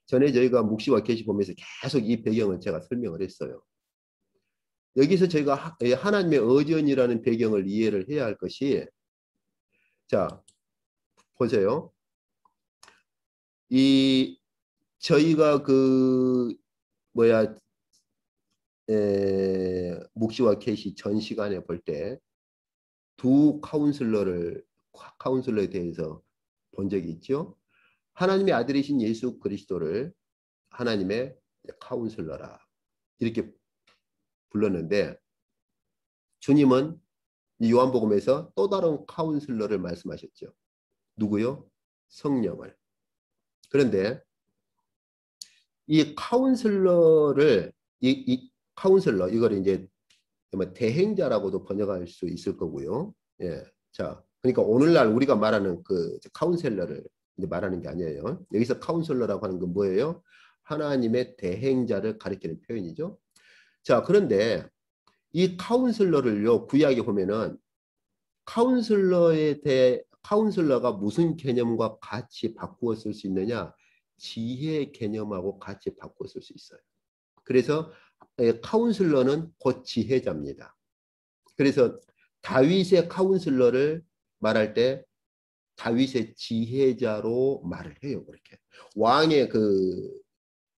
A: 전에 저희가 묵시와 계시 보면서 계속 이 배경을 제가 설명을 했어요. 여기서 저희가 하나님의 어전이라는 배경을 이해를 해야 할 것이, 자, 보세요. 저희가 묵시와 계시 전 시간에 볼 때 두 카운슬러에 대해서 본 적이 있죠. 하나님의 아들이신 예수 그리스도를 하나님의 카운슬러라 이렇게 불렀는데, 주님은 요한복음에서 또 다른 카운슬러를 말씀하셨죠. 누구요? 성령을. 그런데 이 카운슬러를 이 카운슬러 이걸 이제 대행자라고도 번역할 수 있을 거고요. 예. 자, 그러니까 오늘날 우리가 말하는 그 카운셀러를 이제 말하는 게 아니에요. 여기서 카운슬러라고 하는 건 뭐예요? 하나님의 대행자를 가리키는 표현이죠. 자, 그런데 이 카운슬러를요, 구약에 보면은 카운슬러가 무슨 개념과 같이 바꾸어 쓸 수 있느냐? 지혜 개념하고 같이 바꾸어 쓸 수 있어요. 그래서 카운슬러는 곧 지혜자입니다. 그래서 다윗의 카운슬러를 말할 때 다윗의 지혜자로 말을 해요. 그렇게 왕의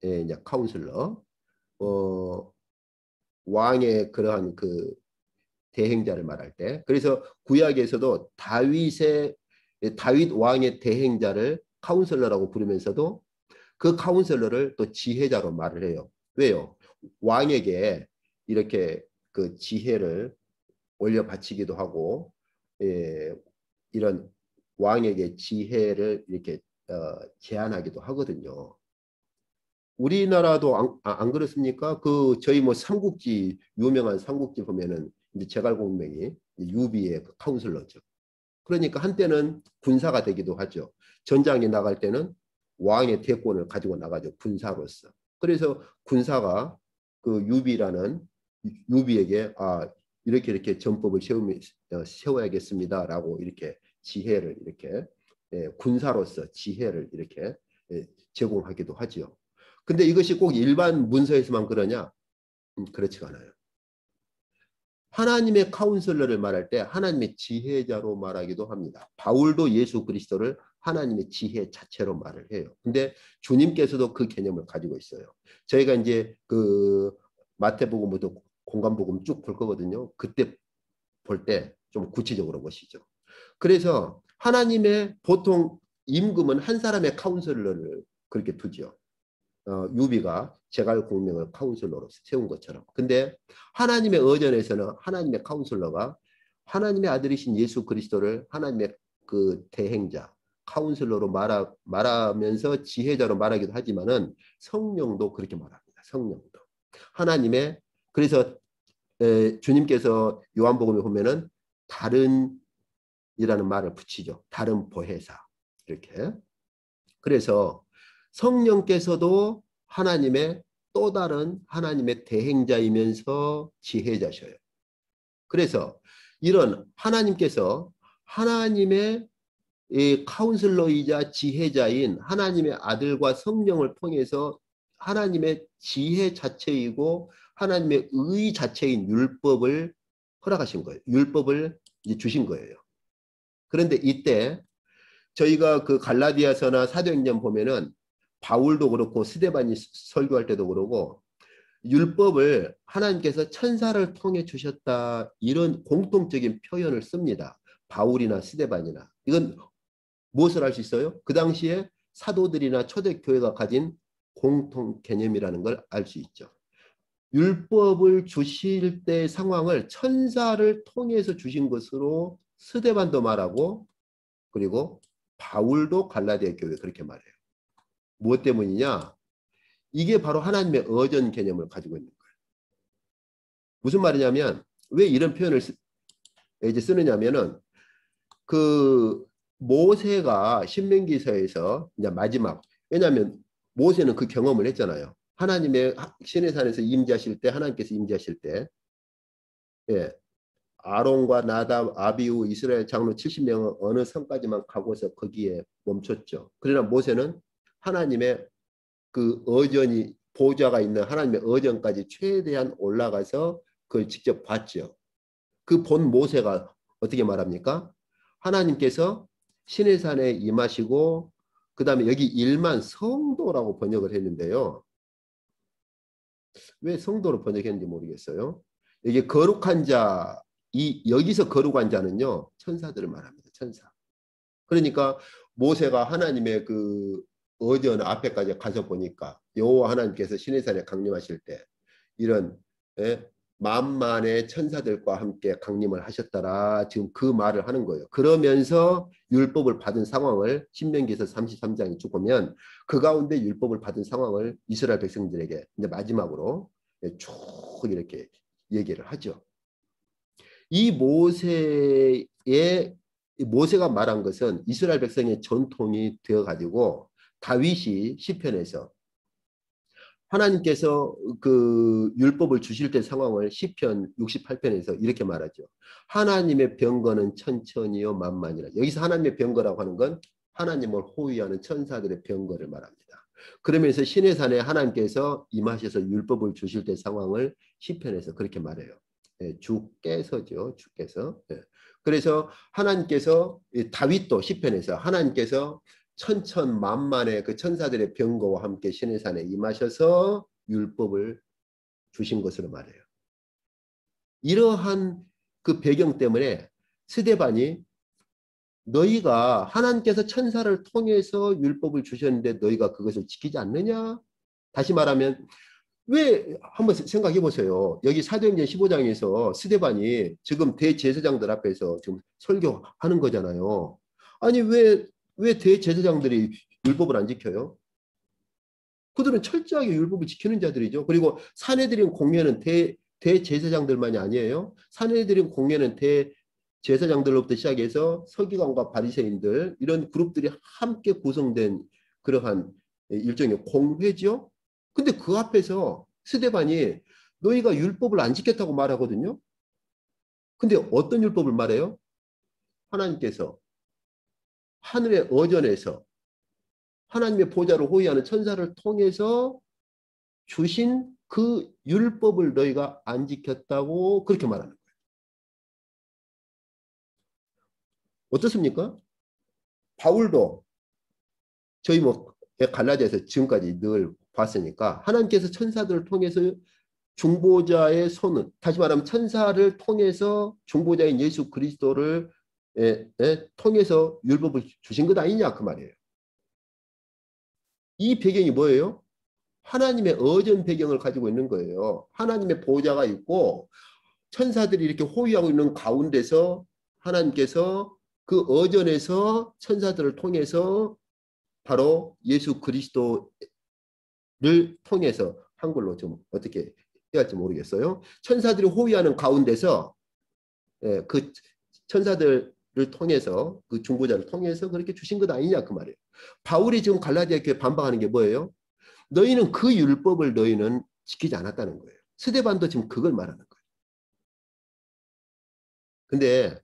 A: 이제 카운슬러, 왕의 그러한 그 대행자를 말할 때, 그래서 구약에서도 다윗 왕의 대행자를 카운슬러라고 부르면서도 그 카운슬러를 또 지혜자로 말을 해요. 왜요? 왕에게 이렇게 그 지혜를 올려 바치기도 하고, 이런 왕에게 지혜를 이렇게 제안하기도 하거든요. 우리나라도 안 그렇습니까? 그 저희 뭐 삼국지 유명한 삼국지 보면은 이제 제갈공명이 유비의 그 카운슬러죠. 그러니까 한때는 군사가 되기도 하죠. 전장에 나갈 때는 왕의 대권을 가지고 나가죠. 군사로서. 그래서 군사가 그 유비에게 이렇게 전법을 세워야겠습니다라고 이렇게 지혜를 이렇게 군사로서 지혜를 이렇게 제공하기도 하죠. 근데 이것이 꼭 일반 문서에서만 그러냐? 그렇지가 않아요. 하나님의 카운슬러를 말할 때 하나님의 지혜자로 말하기도 합니다. 바울도 예수 그리스도를 하나님의 지혜 자체로 말을 해요. 근데 주님께서도 그 개념을 가지고 있어요. 저희가 이제 그 마태복음부터 공간복음 쭉 볼 거거든요. 그때 볼 때 좀 구체적으로 보시죠. 그래서 하나님의 보통 임금은 한 사람의 카운슬러를 그렇게 두죠. 유비가 제갈공명을 카운슬러로 세운 것처럼. 근데 하나님의 의전에서는 하나님의 카운슬러가 하나님의 아들이신 예수 그리스도를 하나님의 그 대행자, 카운슬러로 말하면서 지혜자로 말하기도 하지만은 성령도 그렇게 말합니다. 성령도. 하나님의 그래서 주님께서 요한복음에 보면은 다른 이라는 말을 붙이죠. 다른 보혜사. 이렇게. 그래서 성령께서도 하나님의 또 다른 하나님의 대행자이면서 지혜자셔요. 그래서 이런 하나님께서 하나님의 이 카운슬러이자 지혜자인 하나님의 아들과 성령을 통해서 하나님의 지혜 자체이고 하나님의 의 자체인 율법을 허락하신 거예요. 율법을 이제 주신 거예요. 그런데 이때 저희가 그 갈라디아서나 사도행전 보면은 바울도 그렇고 스데반이 설교할 때도 그러고 율법을 하나님께서 천사를 통해 주셨다 이런 공통적인 표현을 씁니다. 바울이나 스데반이나. 이건 무엇을 알 수 있어요? 그 당시에 사도들이나 초대교회가 가진 공통 개념이라는 걸 알 수 있죠. 율법을 주실 때 상황을 천사를 통해서 주신 것으로 스데반도 말하고 그리고 바울도 갈라디아 교회 그렇게 말해요. 무엇 때문이냐? 이게 바로 하나님의 의전 개념을 가지고 있는 거예요. 무슨 말이냐면 왜 이런 표현을 이제 쓰느냐면은 그 모세가 신명기서에서 이제 마지막 왜냐하면 모세는 그 경험을 했잖아요. 하나님의 시내산에서 임재하실 때 하나님께서 임재하실 때 아론과 나답, 아비후, 이스라엘 장로 70명은 어느 성까지만 가고서 거기에 멈췄죠. 그러나 모세는 하나님의 그 의전이 보좌가 있는 하나님의 의전까지 최대한 올라가서 그걸 직접 봤죠. 그 본 모세가 어떻게 말합니까? 하나님께서 시내산에 임하시고 그 다음에 여기 일만 성도라고 번역을 했는데요. 왜 성도로 번역했는지 모르겠어요. 이게 거룩한 자, 여기서 거룩한 자는요 천사들을 말합니다. 천사. 그러니까 모세가 하나님의 그 의전 앞에까지 가서 보니까 여호와 하나님께서 시내산에 강림하실 때 이런 만만의 천사들과 함께 강림을 하셨더라. 지금 그 말을 하는 거예요. 그러면서 율법을 받은 상황을 신명기에서 33장에 쭉 보면 그 가운데 율법을 받은 상황을 이스라엘 백성들에게 이제 마지막으로 쭉 이렇게 얘기를 하죠. 이 모세가 말한 것은 이스라엘 백성의 전통이 되어 가지고 다윗이 시편에서 하나님께서 그 율법을 주실 때 상황을 시편 68편에서 이렇게 말하죠. 하나님의 병거는 천천히요 만만이라. 여기서 하나님의 병거라고 하는 건 하나님을 호위하는 천사들의 병거를 말합니다. 그러면서 신의 산에 하나님께서 임하셔서 율법을 주실 때 상황을 시편에서 그렇게 말해요. 예, 주께서죠. 주께서. 예. 그래서 하나님께서 다윗도 시편에서 하나님께서 천천만만의 그 천사들의 병거와 함께 신의 산에 임하셔서 율법을 주신 것으로 말해요. 이러한 그 배경 때문에 스데반이 너희가 하나님께서 천사를 통해서 율법을 주셨는데 너희가 그것을 지키지 않느냐? 다시 말하면 왜 한번 생각해 보세요. 여기 사도행전 15장에서 스데반이 지금 대제사장들 앞에서 지금 설교하는 거잖아요. 아니 왜 대제사장들이 율법을 안 지켜요? 그들은 철저하게 율법을 지키는 자들이죠. 그리고 사내들인 공예는 대제사장들만이 아니에요. 사내들인 공예는 대제사장들로부터 시작해서 서기관과 바리새인들 이런 그룹들이 함께 구성된 그러한 일종의 공회죠. 근데 그 앞에서 스데반이 너희가 율법을 안 지켰다고 말하거든요. 근데 어떤 율법을 말해요? 하나님께서 하늘의 어전에서 하나님의 보좌를 호위하는 천사를 통해서 주신 그 율법을 너희가 안 지켰다고 그렇게 말하는 거예요. 어떻습니까? 바울도 저희 갈라디아에서 지금까지 늘 봤으니까 하나님께서 천사들을 통해서 중보자의 손은 다시 말하면 천사를 통해서 중보자인 예수 그리스도를 통해서 율법을 주신 것 아니냐 그 말이에요. 이 배경이 뭐예요? 하나님의 어전 배경을 가지고 있는 거예요. 하나님의 보좌가 있고 천사들이 이렇게 호위하고 있는 가운데서 하나님께서 그 어전에서 천사들을 통해서 바로 예수 그리스도를 통해서 한글로 좀 어떻게 해야 할지 모르겠어요. 천사들이 호위하는 가운데서 그 천사들을 통해서 그 중보자를 통해서 그렇게 주신 것 아니냐 그 말이에요. 바울이 지금 갈라디아 교회 반박하는 게 뭐예요? 너희는 그 율법을 너희는 지키지 않았다는 거예요. 스데반도 지금 그걸 말하는 거예요. 근데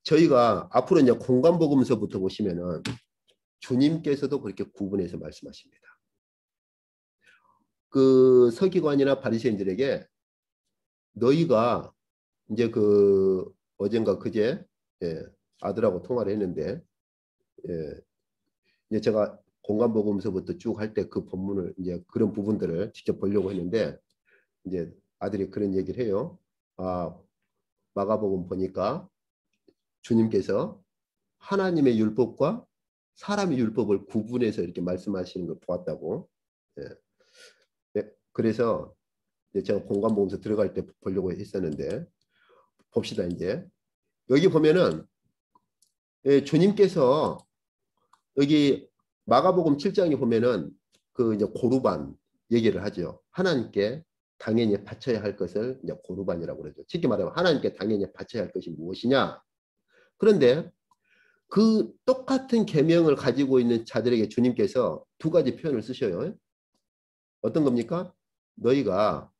A: 저희가 앞으로 이제 공관복음서부터 보시면은 주님께서도 그렇게 구분해서 말씀하십니다. 그 서기관이나 바리새인들에게 너희가 이제 그 어젠가 그제 아들하고 통화를 했는데 이제 제가 공관복음서부터 쭉 할 때 그 본문을 이제 그런 부분들을 직접 보려고 했는데 이제 아들이 그런 얘기를 해요. 아, 마가복음 보니까 주님께서 하나님의 율법과 사람의 율법을 구분해서 이렇게 말씀하시는 걸 보았다고. 예. 네, 그래서 제가 공관복음서 들어갈 때 보려고 했었는데 봅시다 이제 여기 보면은 주님께서 여기 마가복음 7장에 보면은 그 이제 고르반 얘기를 하죠. 하나님께 당연히 바쳐야 할 것을 이제 고르반이라고 그러죠. 쉽게 말하면 하나님께 당연히 바쳐야 할 것이 무엇이냐? 그런데 그 똑같은 계명을 가지고 있는 자들에게 주님께서 두 가지 표현을 쓰셔요. 어떤 겁니까? 너희가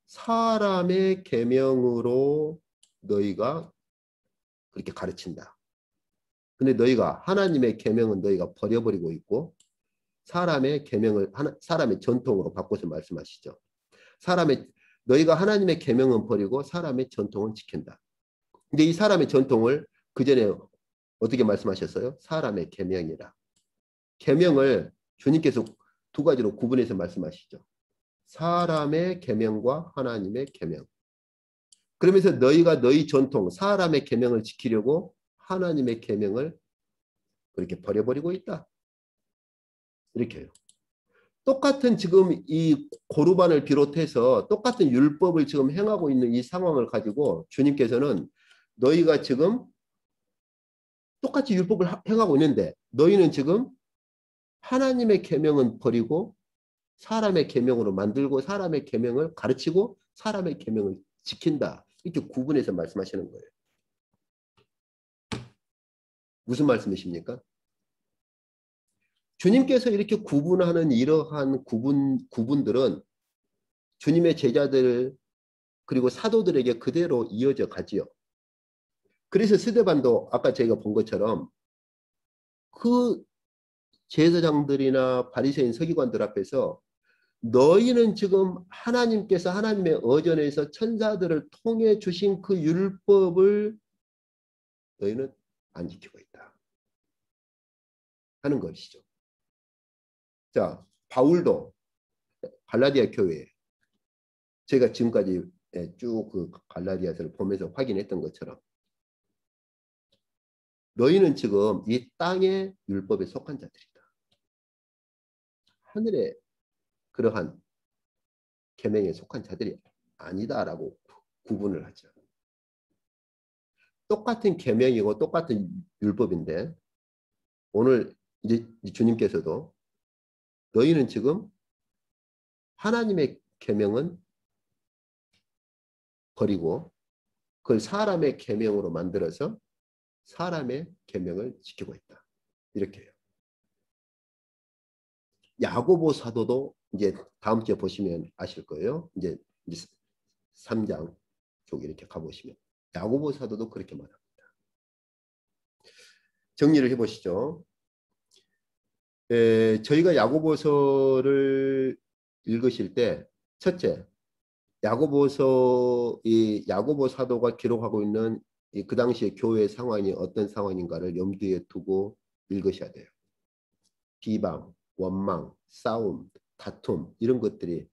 A: 사람의 계명으로 너희가 그렇게 가르친다. 근데 너희가 하나님의 계명은 너희가 버려버리고 있고 사람의 계명을 사람의 전통으로 바꿔서 말씀하시죠. 너희가 하나님의 계명은 버리고 사람의 전통은 지킨다. 근데 이 사람의 전통을 그 전에 어떻게 말씀하셨어요? 사람의 계명이라. 계명을 주님께서 두 가지로 구분해서 말씀하시죠. 사람의 계명과 하나님의 계명. 그러면서 너희가 너희 전통, 사람의 계명을 지키려고 하나님의 계명을 그렇게 버려버리고 있다. 이렇게 해요. 똑같은 지금 이 고르반을 비롯해서 똑같은 율법을 지금 행하고 있는 이 상황을 가지고 주님께서는 너희가 지금 똑같이 율법을 행하고 있는데 너희는 지금 하나님의 계명은 버리고 사람의 계명으로 만들고 사람의 계명을 가르치고 사람의 계명을 지킨다. 이렇게 구분해서 말씀하시는 거예요. 무슨 말씀이십니까? 주님께서 이렇게 구분하는 이러한 구분들은 주님의 제자들 그리고 사도들에게 그대로 이어져 가지요. 그래서 스데반도 아까 저희가 본 것처럼 그 제사장들이나 바리새인 서기관들 앞에서 너희는 지금 하나님께서 하나님의 어전에서 천사들을 통해 주신 그 율법을 너희는 안 지키고 있다 하는 것이죠. 자, 바울도 갈라디아 교회에 제가 지금까지 쭉 그 갈라디아서를 보면서 확인했던 것처럼 너희는 지금 이 땅의 율법에 속한 자들이다. 하늘의 그러한 계명에 속한 자들이 아니다라고 구분을 하죠. 똑같은 계명이고 똑같은 율법인데 오늘 이제 주님께서도 너희는 지금 하나님의 계명은 버리고 그걸 사람의 계명으로 만들어서 사람의 계명을 지키고 있다. 이렇게 해요. 야고보 사도도 이제 다음 주에 보시면 아실 거예요. 이제 3장 쪽 이렇게 가보시면 야고보 사도도 그렇게 말합니다. 정리를 해보시죠. 저희가 야고보서를 읽으실 때 첫째, 이 야고보 사도가 기록하고 있는 그 당시의 교회 상황이 어떤 상황인가를 염두에 두고 읽으셔야 돼요. 비방, 원망, 싸움, 다툼 이런 것들이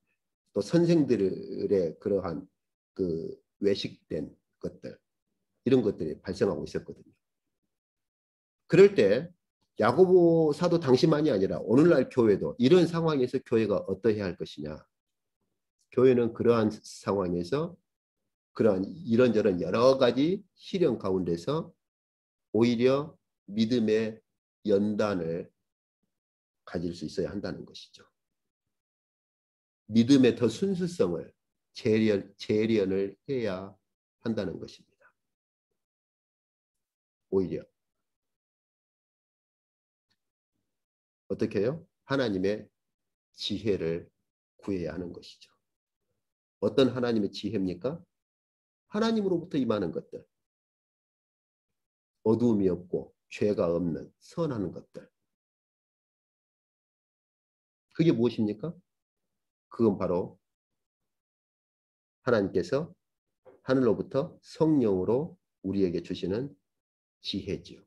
A: 또 선생들의 그러한 그 외식된 것들 이런 것들이 발생하고 있었거든요. 그럴 때 야고보 사도 당시만이 아니라 오늘날 교회도 이런 상황에서 교회가 어떠해야 할 것이냐. 교회는 그러한 상황에서 그러한 이런저런 여러 가지 시련 가운데서 오히려 믿음의 연단을 가질 수 있어야 한다는 것이죠. 믿음의 더 순수성을 재련을 해야 한다는 것입니다. 오히려 어떻게 해요? 하나님의 지혜를 구해야 하는 것이죠. 어떤 하나님의 지혜입니까? 하나님으로부터 임하는 것들. 어두움이 없고 죄가 없는 선한 것들. 그게 무엇입니까? 그건 바로 하나님께서 하늘로부터 성령으로 우리에게 주시는 지혜지요.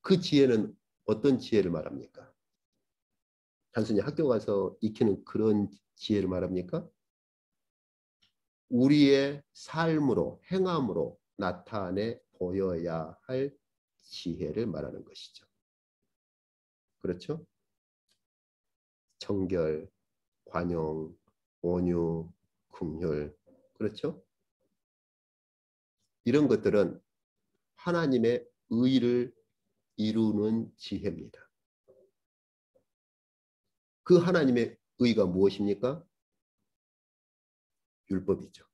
A: 그 지혜는 어떤 지혜를 말합니까? 단순히 학교 가서 익히는 그런 지혜를 말합니까? 우리의 삶으로 행함으로 나타내 보여야 할 지혜를 말하는 것이죠. 그렇죠? 정결, 관용, 온유, 긍휼, 그렇죠? 이런 것들은 하나님의 의를 이루는 지혜입니다. 그 하나님의 의가 무엇입니까? 율법이죠.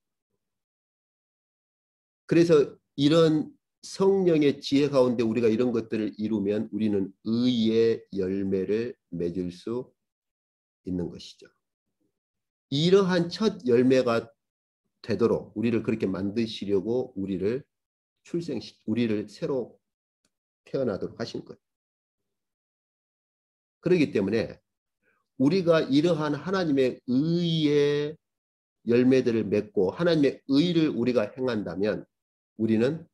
A: 그래서 이런 성령의 지혜 가운데 우리가 이런 것들을 이루면 우리는 의의 열매를 맺을 수 있는 것이죠. 이러한 첫 열매가 되도록 우리를 그렇게 만드시려고 우리를 우리를 새로 태어나도록 하신 거예요. 그렇기 때문에 우리가 이러한 하나님의 의의 열매들을 맺고 하나님의 의를 우리가 행한다면 우리는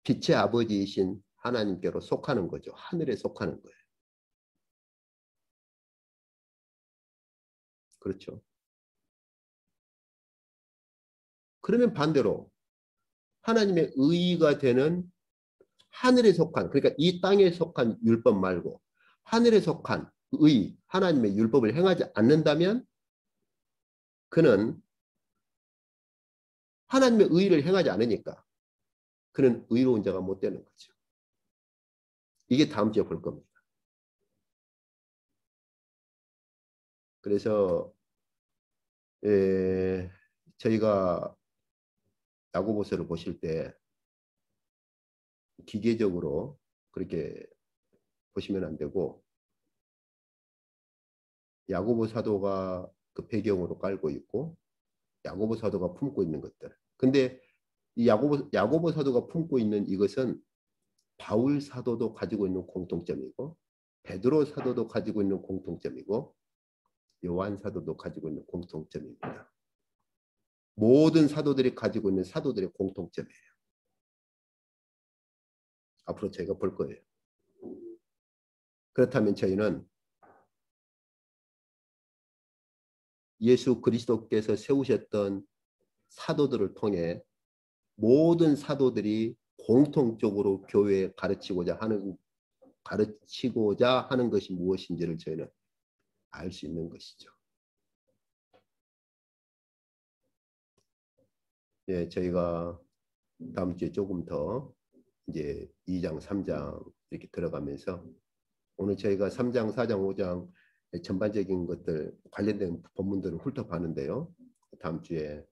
A: 빛의 아버지이신 하나님께로 속하는 거죠. 하늘에 속하는 거예요. 그렇죠. 그러면 반대로 하나님의 의가 되는 하늘에 속한, 그러니까 이 땅에 속한 율법 말고 하늘에 속한 의, 하나님의 율법을 행하지 않는다면 그는 하나님의 의를 행하지 않으니까 그는 의로운 자가 못 되는 거죠. 이게 다음 주에 볼 겁니다. 그래서 저희가 야고보서를 보실 때 기계적으로 그렇게 보시면 안 되고 야고보 사도가 그 배경으로 깔고 있고 야고보 사도가 품고 있는 것들. 근데 이 야고보 사도가 품고 있는 이것은 바울 사도도 가지고 있는 공통점이고 베드로 사도도 가지고 있는 공통점이고 요한 사도도 가지고 있는 공통점입니다. 모든 사도들이 가지고 있는 사도들의 공통점이에요. 앞으로 저희가 볼 거예요. 그렇다면 저희는 예수 그리스도께서 세우셨던 사도들을 통해 모든 사도들이 공통적으로 교회에 가르치고자 하는 것이 무엇인지를 저희는 알 수 있는 것이죠. 예, 저희가 다음 주에 조금 더 이제 2장, 3장 이렇게 들어가면서 오늘 저희가 3장, 4장, 5장 전반적인 것들 관련된 본문들을 훑어봤는데요. 다음 주에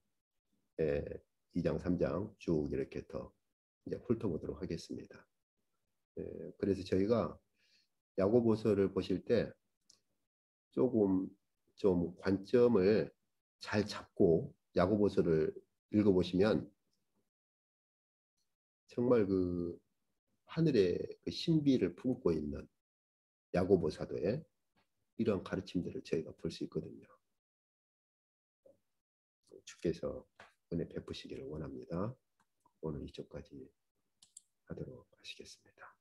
A: 2장, 3장 쭉 이렇게 더 이제 훑어보도록 하겠습니다. 그래서 저희가 야고보서를 보실 때 조금 좀 관점을 잘 잡고 야고보서를 읽어보시면 정말 그 하늘의 그 신비를 품고 있는 야고보 사도의 이런 가르침들을 저희가 볼 수 있거든요. 주께서 은혜 베푸시기를 원합니다. 오늘 이쪽까지 하도록 하시겠습니다.